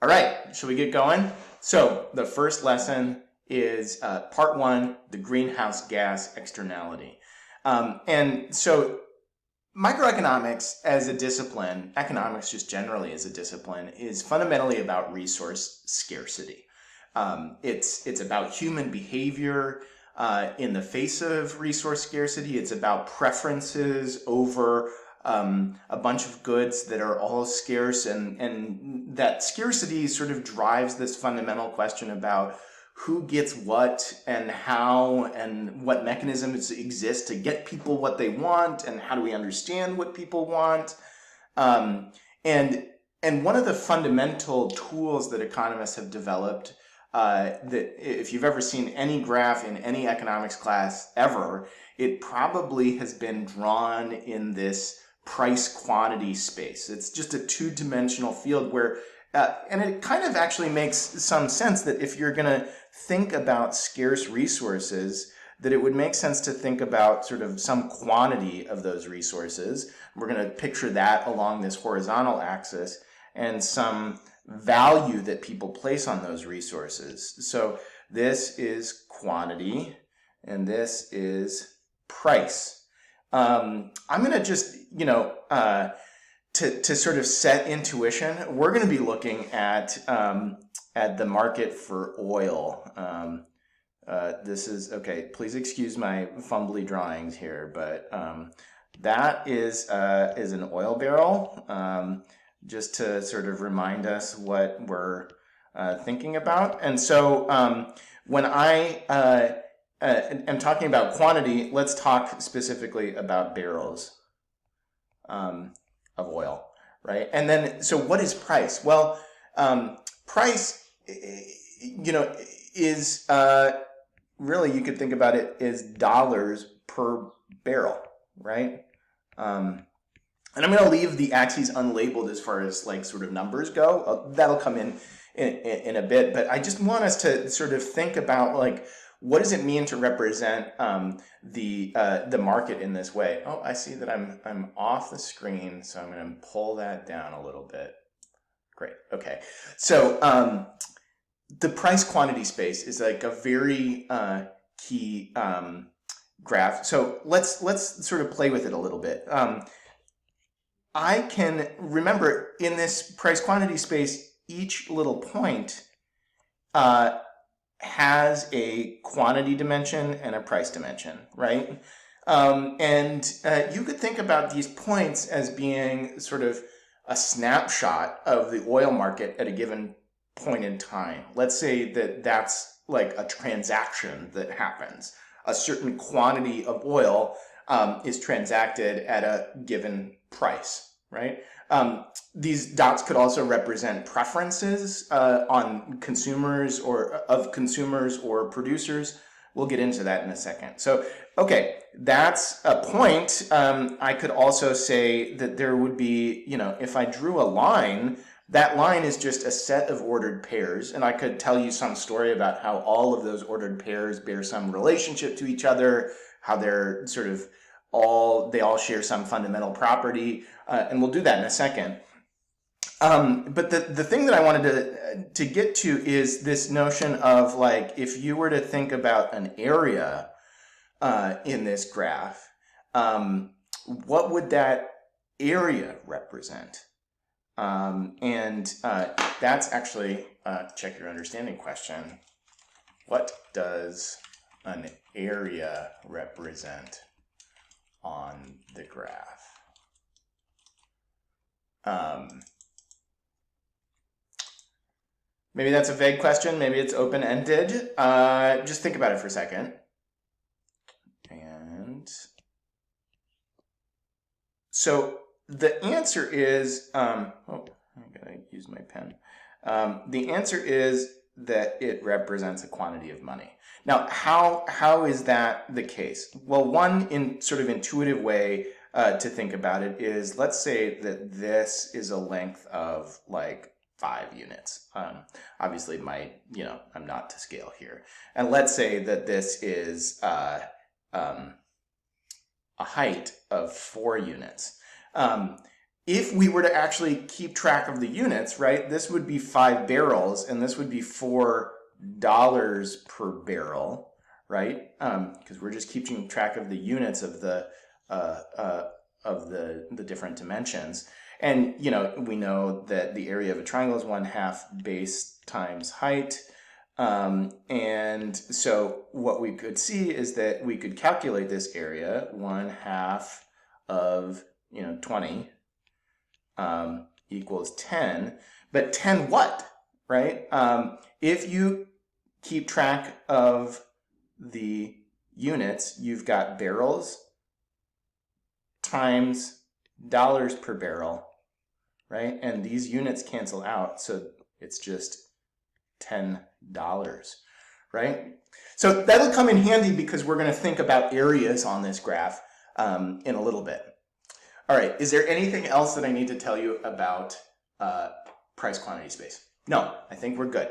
All right, shall we get going? So the first lesson is part one, the greenhouse gas externality. And so microeconomics as a discipline, economics just generally as a discipline, is fundamentally about resource scarcity. It's about human behavior in the face of resource scarcity. It's about preferences over a bunch of goods that are all scarce, and that scarcity sort of drives this fundamental question about who gets what and how and what mechanisms exist to get people what they want and how do we understand what people want. Um, and and one of the fundamental tools that economists have developed, that if you've ever seen any graph in any economics class ever, it probably has been drawn in this price quantity space. It's just a two-dimensional field where, and it kind of actually makes some sense that if you're going to think about scarce resources, that it would make sense to think about sort of some quantity of those resources. We're going to picture that along this horizontal axis and some value that people place on those resources. So this is quantity and this is price. I'm going to just, to sort of set intuition, we're going to be looking at the market for oil. This is, okay, please excuse my fumbly drawings here, but that is an oil barrel, just to sort of remind us what we're thinking about. And so when I am talking about quantity, let's talk specifically about barrels of oil, right? And then, so what is price? Well, price, is really, you could think about it as dollars per barrel, right? And I'm going to leave the axes unlabeled as far as like sort of numbers go. That'll come in a bit, but I just want us to sort of think about like, what does it mean to represent the market in this way? Oh, I see that I'm off the screen, so I'm going to pull that down a little bit. Great. Okay. So the price quantity space is like a very key graph. So let's sort of play with it a little bit. I can remember in this price quantity space, each little point has a quantity dimension and a price dimension, right? And you could think about these points as being sort of a snapshot of the oil market at a given point in time. Let's say that that's like a transaction that happens. A certain quantity of oil is transacted at a given price, right? These dots could also represent preferences on consumers or producers. We'll get into that in a second. So, okay, that's a point. I could also say that there would be, if I drew a line, that line is just a set of ordered pairs, and I could tell you some story about how all of those ordered pairs bear some relationship to each other, how they're sort of they all share some fundamental property, and we'll do that in a second. But the thing that I wanted to get to is this notion of like, if you were to think about an area in this graph, what would that area represent? And that's actually check your understanding question. What does an area represent on the graph? Maybe that's a vague question. Maybe it's open-ended. Just think about it for a second. And so the answer is, I'm going to use my pen. The answer is that it represents a quantity of money. Now, how is that the case? Well, one in sort of intuitive way to think about it is, let's say that this is a length of like 5 units. Obviously, I'm not to scale here. And let's say that this is a height of 4 units. if we were to actually keep track of the units, right, this would be 5 barrels, and this would be $4 per barrel, right? Because we're just keeping track of the units of the different dimensions. And we know that the area of a triangle is 1/2 base times height. And so what we could see is that we could calculate this area 1/2 of 20 equals 10, but 10 what, right? If you keep track of the units, you've got barrels times dollars per barrel, right? And these units cancel out, so it's just $10, right? So that'll come in handy because we're going to think about areas on this graph in a little bit. All right, is there anything else that I need to tell you about price quantity space? No, I think we're good.